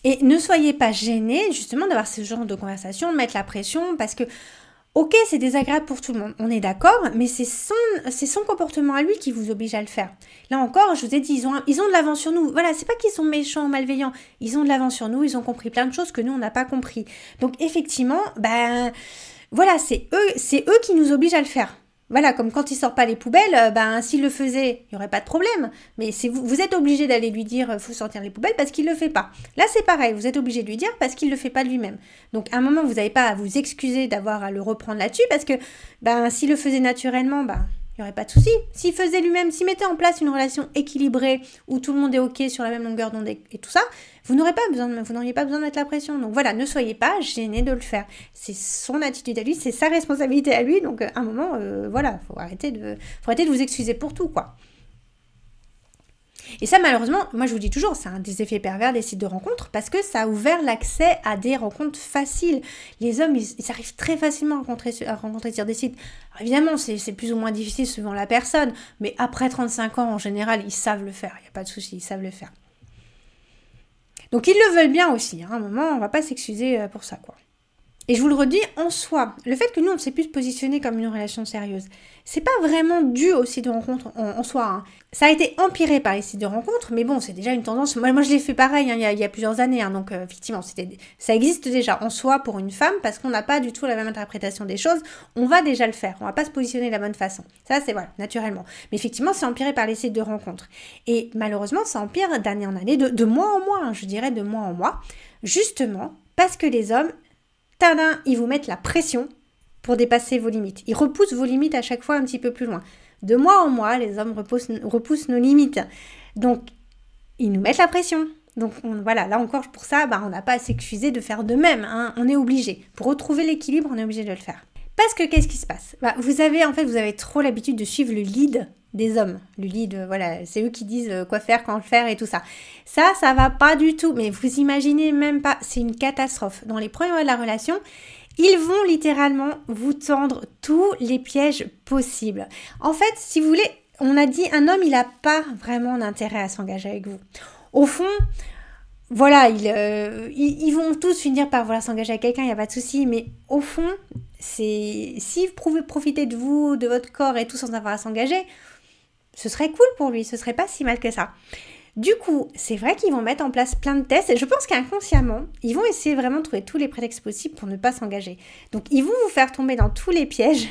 Et ne soyez pas gênés justement d'avoir ce genre de conversation, de mettre la pression, parce que ok, c'est désagréable pour tout le monde, on est d'accord, mais c'est son comportement à lui qui vous oblige à le faire. Là encore, je vous ai dit, ils ont de l'avance sur nous. Voilà, c'est pas qu'ils sont méchants ou malveillants, ils ont de l'avance sur nous, ils ont compris plein de choses que nous, on n'a pas compris. Donc effectivement, ben voilà, c'est eux qui nous obligent à le faire. Voilà, comme quand il sort pas les poubelles, ben s'il le faisait, il y aurait pas de problème. Mais c'est vous êtes obligé d'aller lui dire faut sortir les poubelles parce qu'il le fait pas. Là c'est pareil, vous êtes obligé de lui dire parce qu'il le fait pas de lui-même. Donc à un moment vous n'avez pas à vous excuser d'avoir à le reprendre là-dessus parce que ben s'il le faisait naturellement, ben il n'y aurait pas de souci. S'il faisait lui-même, s'il mettait en place une relation équilibrée où tout le monde est ok sur la même longueur d'onde et tout ça, vous n'auriez pas besoin de mettre la pression. Donc voilà, ne soyez pas gênés de le faire. C'est son attitude à lui, c'est sa responsabilité à lui. Donc à un moment, voilà, faut arrêter de vous excuser pour tout, quoi. Et ça, malheureusement, moi je vous dis toujours, c'est un des effets pervers des sites de rencontres parce que ça a ouvert l'accès à des rencontres faciles. Les hommes, ils arrivent très facilement à rencontrer sur des sites. Alors, évidemment, c'est plus ou moins difficile suivant la personne, mais après 35 ans, en général, ils savent le faire. Il n'y a pas de souci, ils savent le faire. Donc ils le veulent bien aussi. À un moment, on ne va pas s'excuser pour ça, quoi. Et je vous le redis, en soi, le fait que nous, on ne sait plus se positionner comme une relation sérieuse, c'est pas vraiment dû aux sites de rencontres en soi. Hein. Ça a été empiré par les sites de rencontres, mais bon, c'est déjà une tendance. Moi je l'ai fait pareil hein, il y a plusieurs années. Hein, donc, effectivement, ça existe déjà en soi pour une femme parce qu'on n'a pas du tout la même interprétation des choses. On va déjà le faire. On va pas se positionner de la bonne façon. Ça, c'est voilà, naturellement. Mais effectivement, c'est empiré par les sites de rencontres. Et malheureusement, ça empire d'année en année, de mois en mois, hein, je dirais de mois en mois, justement parce que les hommes tadin, ils vous mettent la pression pour dépasser vos limites. Ils repoussent vos limites à chaque fois un petit peu plus loin. De mois en mois, les hommes repoussent nos limites. Donc, ils nous mettent la pression. Donc, voilà, là encore, pour ça, on n'a pas à s'excuser de faire de même. Hein. On est obligé. Pour retrouver l'équilibre, on est obligé de le faire. Parce que, qu'est-ce qui se passe ? Vous avez trop l'habitude de suivre le lead des hommes. Le lead, voilà, c'est eux qui disent quoi faire, quand le faire et tout ça. Ça va pas du tout. Mais vous imaginez même pas, c'est une catastrophe. Dans les premiers mois de la relation, ils vont littéralement vous tendre tous les pièges possibles. En fait, si vous voulez, on a dit un homme, il n'a pas vraiment d'intérêt à s'engager avec vous. Au fond, voilà, ils vont tous finir par vouloir s'engager avec quelqu'un, il n'y a pas de souci, mais au fond, si vous pouvez profiter de vous, de votre corps et tout sans avoir à s'engager, ce serait cool pour lui, ce serait pas si mal que ça. Du coup, c'est vrai qu'ils vont mettre en place plein de tests et je pense qu'inconsciemment, ils vont essayer vraiment de trouver tous les prétextes possibles pour ne pas s'engager. Donc, ils vont vous faire tomber dans tous les pièges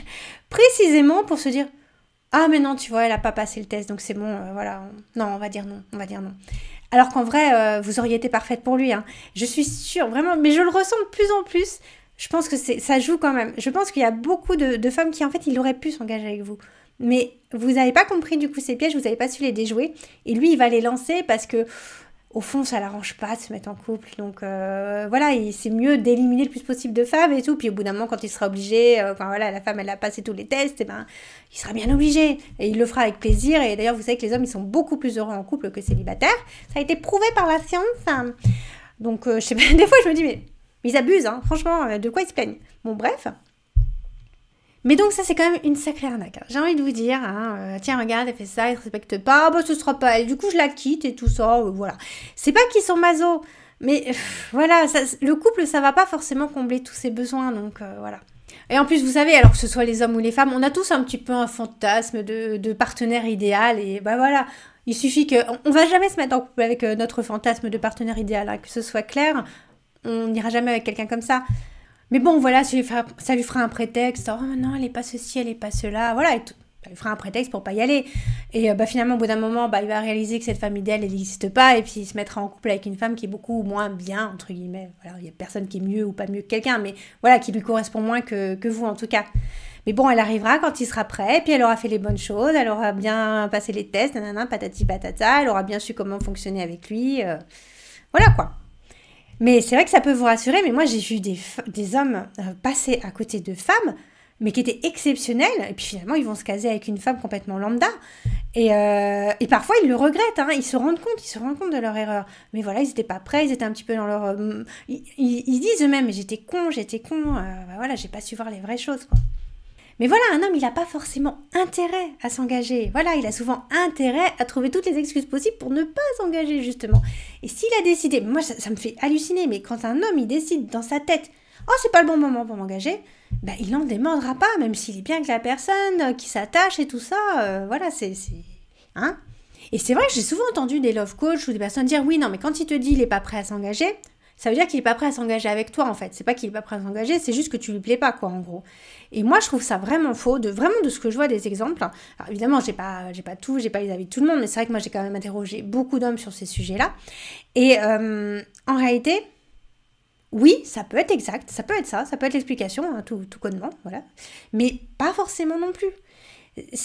précisément pour se dire « Ah, mais non, tu vois, elle a pas passé le test, donc c'est bon, voilà. Non, on va dire non. » Alors qu'en vrai, vous auriez été parfaite pour lui. Hein. Je suis sûre, vraiment, mais je le ressens de plus en plus. Je pense que ça joue quand même. Je pense qu'il y a beaucoup de femmes qui, en fait, ils auraient pu s'engager avec vous. Mais vous n'avez pas compris du coup ces pièges, vous n'avez pas su les déjouer. Et lui, il va les lancer parce que, au fond, ça l'arrange pas de se mettre en couple. Donc voilà, c'est mieux d'éliminer le plus possible de femmes et tout. Puis au bout d'un moment, quand il sera obligé, quand voilà, la femme elle a passé tous les tests, et il sera bien obligé. Et il le fera avec plaisir. Et d'ailleurs, vous savez que les hommes, ils sont beaucoup plus heureux en couple que célibataires. Ça a été prouvé par la science. Hein. Donc je sais pas, des fois je me dis, mais ils abusent, hein. Franchement, de quoi ils se plaignent. Bon, bref. Mais donc ça c'est quand même une sacrée arnaque. Hein. J'ai envie de vous dire, tiens regarde, elle fait ça, elle ne respecte pas, ce sera pas elle, du coup je la quitte et tout ça, voilà. C'est pas qu'ils sont masos, mais voilà, le couple ça va pas forcément combler tous ses besoins, donc voilà. Et en plus vous savez, alors que ce soit les hommes ou les femmes, on a tous un petit peu un fantasme de partenaire idéal et voilà. Il suffit on va jamais se mettre en couple avec notre fantasme de partenaire idéal, hein, que ce soit clair, on n'ira jamais avec quelqu'un comme ça. Mais bon, voilà, ça lui fera un prétexte. Oh non, elle n'est pas ceci, elle n'est pas cela. Voilà, ça lui fera un prétexte pour pas y aller. Et finalement, au bout d'un moment, il va réaliser que cette femme idéale, elle n'existe pas. Et puis, il se mettra en couple avec une femme qui est beaucoup moins bien, entre guillemets. Voilà, il n'y a personne qui est mieux ou pas mieux que quelqu'un, mais voilà, qui lui correspond moins que vous, en tout cas. Mais bon, elle arrivera quand il sera prêt, puis elle aura fait les bonnes choses, elle aura bien passé les tests, nanana, patati patata, elle aura bien su comment fonctionner avec lui. Voilà, quoi. Mais c'est vrai que ça peut vous rassurer, mais moi j'ai vu des hommes passer à côté de femmes, mais qui étaient exceptionnelles, et puis finalement ils vont se caser avec une femme complètement lambda, et parfois ils le regrettent, hein, ils se rendent compte de leur erreur. Mais voilà, ils n'étaient pas prêts, ils étaient un petit peu dans leur... ils disent eux-mêmes, j'étais con, voilà, j'ai pas su voir les vraies choses, quoi. Mais voilà, un homme, il n'a pas forcément intérêt à s'engager. Voilà, il a souvent intérêt à trouver toutes les excuses possibles pour ne pas s'engager, justement. Et s'il a décidé, moi ça me fait halluciner, mais quand un homme, il décide dans sa tête, oh, c'est pas le bon moment pour m'engager, ben, il n'en démordra pas, même s'il est bien avec la personne, qui s'attache et tout ça. Voilà, Hein. Et c'est vrai que j'ai souvent entendu des love coachs ou des personnes dire, oui, non, mais quand il te dit il n'est pas prêt à s'engager, ça veut dire qu'il n'est pas prêt à s'engager avec toi, en fait. C'est pas qu'il n'est pas prêt à s'engager, c'est juste que tu lui plais pas, quoi, en gros. Et moi, je trouve ça vraiment faux, vraiment de ce que je vois des exemples. Alors, évidemment, j'ai pas les avis de tout le monde, mais c'est vrai que moi, j'ai quand même interrogé beaucoup d'hommes sur ces sujets-là. Et en réalité, oui, ça peut être exact, ça peut être ça peut être l'explication, hein, tout connement, voilà. Mais pas forcément non plus.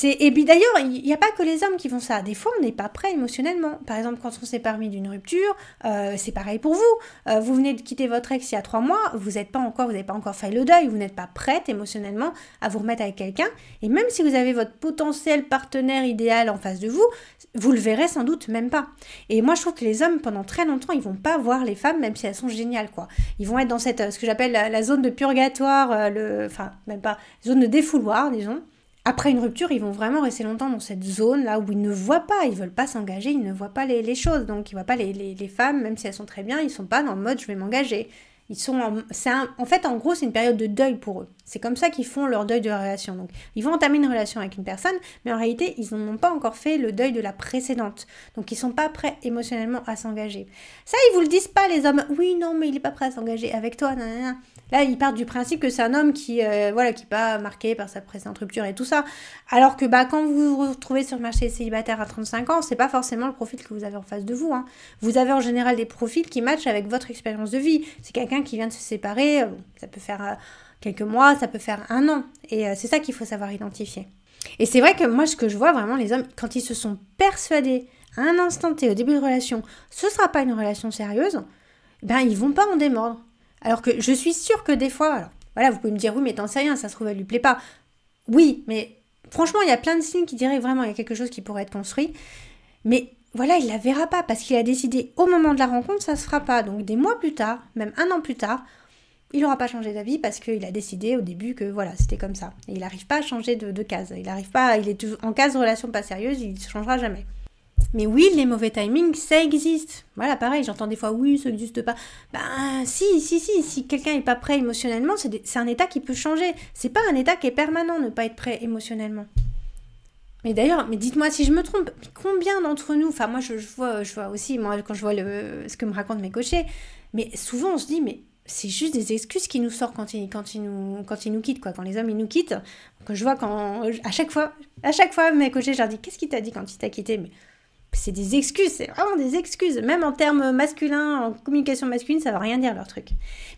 Et puis d'ailleurs, il n'y a pas que les hommes qui font ça. Des fois, on n'est pas prêt émotionnellement. Par exemple, quand on s'est permis d'une rupture, c'est pareil pour vous. Vous venez de quitter votre ex il y a 3 mois, vous n'avez pas encore fait le deuil, vous n'êtes pas prête émotionnellement à vous remettre avec quelqu'un. Et même si vous avez votre potentiel partenaire idéal en face de vous, vous le verrez sans doute même pas. Et moi, je trouve que les hommes, pendant très longtemps, ils vont pas voir les femmes, même si elles sont géniales, quoi. Ils vont être dans cette, ce que j'appelle la zone de purgatoire, même pas, zone de défouloir, disons. Après une rupture, ils vont vraiment rester longtemps dans cette zone-là où ils ne voient pas, ils veulent pas s'engager, ils ne voient pas les choses. Donc, ils ne voient pas les femmes, même si elles sont très bien, ils ne sont pas dans le mode « je vais m'engager ». En fait, en gros, c'est une période de deuil pour eux. C'est comme ça qu'ils font leur deuil de la relation. Donc, ils vont entamer une relation avec une personne, mais en réalité, ils n'ont pas encore fait le deuil de la précédente. Donc, ils ne sont pas prêts émotionnellement à s'engager. Ça, ils vous le disent pas, les hommes. Oui, non, mais il n'est pas prêt à s'engager avec toi. Nanana. Là, ils partent du principe que c'est un homme qui n'est pas marqué par sa précédente rupture et tout ça. Alors que quand vous vous retrouvez sur le marché célibataire à 35 ans, c'est pas forcément le profil que vous avez en face de vous. Hein. Vous avez en général des profils qui matchent avec votre expérience de vie. C'est quelqu'un qui vient de se séparer, ça peut faire quelques mois, ça peut faire 1 an. Et c'est ça qu'il faut savoir identifier. Et c'est vrai que moi, ce que je vois vraiment, les hommes, quand ils se sont persuadés à un instant T, au début de relation, ce ne sera pas une relation sérieuse, ils vont pas en démordre. Alors que je suis sûre que des fois, alors, voilà, vous pouvez me dire, oui, mais t'en sais rien, ça se trouve, elle lui plaît pas. Oui, mais franchement, il y a plein de signes qui diraient vraiment, il y a quelque chose qui pourrait être construit. Mais voilà, il la verra pas parce qu'il a décidé au moment de la rencontre, ça se fera pas. Donc des mois plus tard, même 1 an plus tard, il n'aura pas changé d'avis parce qu'il a décidé au début que voilà, c'était comme ça. Et il n'arrive pas à changer de case. Il est toujours en case de relation pas sérieuse, il ne changera jamais. Mais oui, les mauvais timings, ça existe. Voilà, pareil, j'entends des fois, oui, ça n'existe pas. Si quelqu'un n'est pas prêt émotionnellement, c'est un état qui peut changer. C'est pas un état qui est permanent, ne pas être prêt émotionnellement. Mais d'ailleurs, dites-moi si je me trompe, mais combien d'entre nous, enfin moi je vois aussi, moi quand je vois ce que me racontent mes coachés, mais souvent on se dit, mais c'est juste des excuses qui nous sortent quand ils nous quittent, quoi. Quand les hommes ils nous quittent, quand je vois à chaque fois mes coachés, je leur dis, qu'est-ce qu'il t'a dit quand il t'a quitté? Mais c'est des excuses, c'est vraiment des excuses. Même en termes masculins, en communication masculine, ça ne va rien dire leur truc.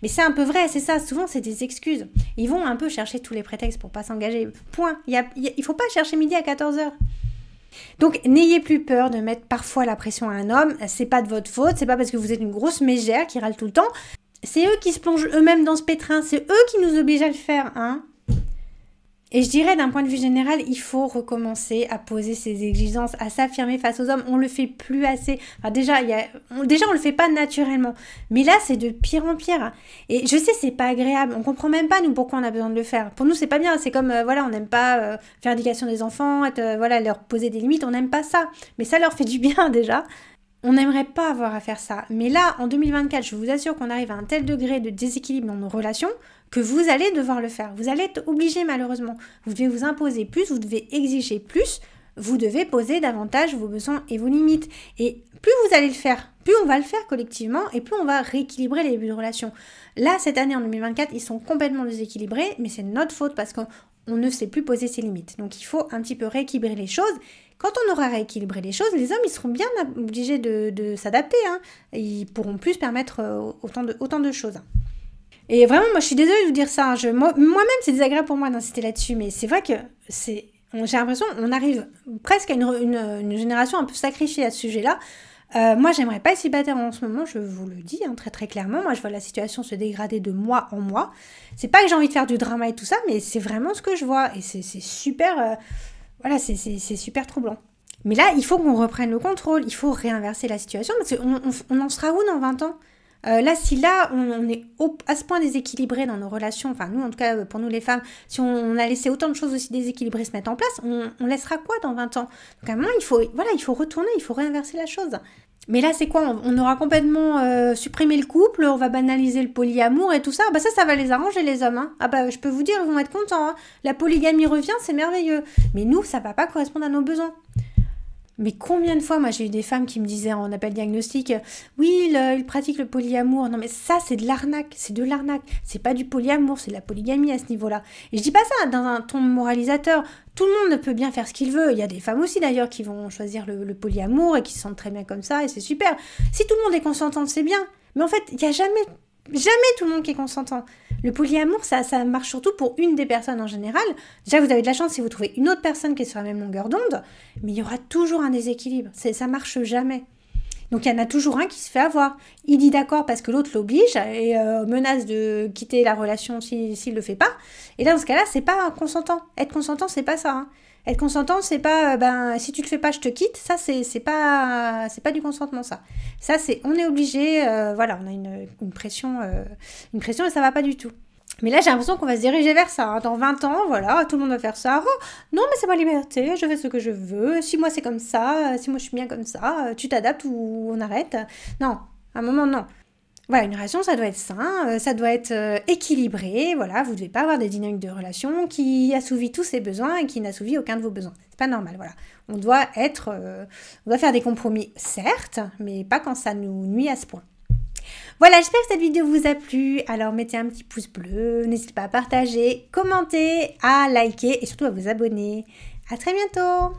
Mais c'est un peu vrai, c'est ça. Souvent, c'est des excuses. Ils vont un peu chercher tous les prétextes pour ne pas s'engager. Point. Il ne faut pas chercher midi à 14h. Donc, n'ayez plus peur de mettre parfois la pression à un homme. C'est pas de votre faute. C'est pas parce que vous êtes une grosse mégère qui râle tout le temps. C'est eux qui se plongent eux-mêmes dans ce pétrin. C'est eux qui nous obligent à le faire, hein. Et je dirais, d'un point de vue général, il faut recommencer à poser ses exigences, à s'affirmer face aux hommes. On le fait plus assez. Enfin, déjà, on le fait pas naturellement. Mais là, c'est de pire en pire. Et je sais, c'est pas agréable. On comprend même pas, nous, pourquoi on a besoin de le faire. Pour nous, c'est pas bien. C'est comme, on n'aime pas faire l'éducation des enfants, leur poser des limites. On n'aime pas ça. Mais ça leur fait du bien, déjà. On n'aimerait pas avoir à faire ça. Mais là, en 2024, je vous assure qu'on arrive à un tel degré de déséquilibre dans nos relations que vous allez devoir le faire. Vous allez être obligé, malheureusement. Vous devez vous imposer plus, vous devez exiger plus, vous devez poser davantage vos besoins et vos limites. Et plus vous allez le faire, plus on va le faire collectivement et plus on va rééquilibrer les débuts de relation. Là, cette année, en 2024, ils sont complètement déséquilibrés, mais c'est notre faute parce qu'on ne sait plus poser ses limites. Donc, il faut un petit peu rééquilibrer les choses. Quand on aura rééquilibré les choses, les hommes, ils seront bien obligés de s'adapter. Hein. Ils pourront plus se permettre autant de choses. Et vraiment, moi, je suis désolée de vous dire ça. Hein. Moi-même, c'est désagréable pour moi d'insister là-dessus. Mais c'est vrai que j'ai l'impression qu'on arrive presque à une génération un peu sacrifiée à ce sujet-là. Moi, j'aimerais pas être célibataire en ce moment, je vous le dis très très clairement. Moi, je vois la situation se dégrader de mois en mois. C'est pas que j'ai envie de faire du drama et tout ça, mais c'est vraiment ce que je vois. Et c'est super... c'est super troublant. Mais là, il faut qu'on reprenne le contrôle. Il faut réinverser la situation. Parce qu'on en sera où dans 20 ans ? Là, on est à ce point déséquilibré dans nos relations, enfin nous en tout cas pour nous les femmes, si on a laissé autant de choses aussi déséquilibrées se mettre en place, on laissera quoi dans 20 ans? Donc à un moment, il faut retourner, il faut réinverser la chose. Mais là, c'est quoi? On aura complètement supprimé le couple, on va banaliser le polyamour et tout ça. Bah ça va les arranger les hommes. Hein. Ah bah je peux vous dire, ils vont être contents. Hein. La polygamie revient, c'est merveilleux. Mais nous, ça va pas correspondre à nos besoins. Mais combien de fois, moi j'ai eu des femmes qui me disaient en appel diagnostic, oui, ils pratiquent le polyamour. Non mais ça c'est de l'arnaque, c'est pas du polyamour, c'est de la polygamie à ce niveau-là. Et je dis pas ça dans un ton moralisateur, tout le monde peut bien faire ce qu'il veut. Il y a des femmes aussi d'ailleurs qui vont choisir le polyamour et qui se sentent très bien comme ça et c'est super. Si tout le monde est consentant, c'est bien. Mais en fait, il n'y a jamais tout le monde qui est consentant. Le polyamour, ça marche surtout pour une des personnes en général. Déjà, vous avez de la chance si vous trouvez une autre personne qui est sur la même longueur d'onde, mais il y aura toujours un déséquilibre. Ça marche jamais. Donc, il y en a toujours un qui se fait avoir. Il dit d'accord parce que l'autre l'oblige et menace de quitter la relation s'il le fait pas. Et là, dans ce cas-là, c'est pas un consentant. Être consentant, c'est pas ça. Hein. Être consentant, c'est pas si tu le fais pas, je te quitte. Ça, c'est pas du consentement, ça. Ça, on est obligé, voilà, on a une pression et ça va pas du tout. Mais là, j'ai l'impression qu'on va se diriger vers ça. Hein. Dans 20 ans, voilà, tout le monde va faire ça. Oh, non, mais c'est ma liberté, je fais ce que je veux. Si moi c'est comme ça, si moi je suis bien comme ça, tu t'adaptes ou on arrête. Non, à un moment, non. Voilà, une relation, ça doit être sain, ça doit être équilibré, voilà, vous ne devez pas avoir des dynamiques de relation qui assouvit tous ses besoins et qui n'assouvit aucun de vos besoins. C'est pas normal, voilà. On doit faire des compromis, certes, mais pas quand ça nous nuit à ce point. Voilà, j'espère que cette vidéo vous a plu, alors mettez un petit pouce bleu, n'hésitez pas à partager, commenter, à liker et surtout à vous abonner. À très bientôt!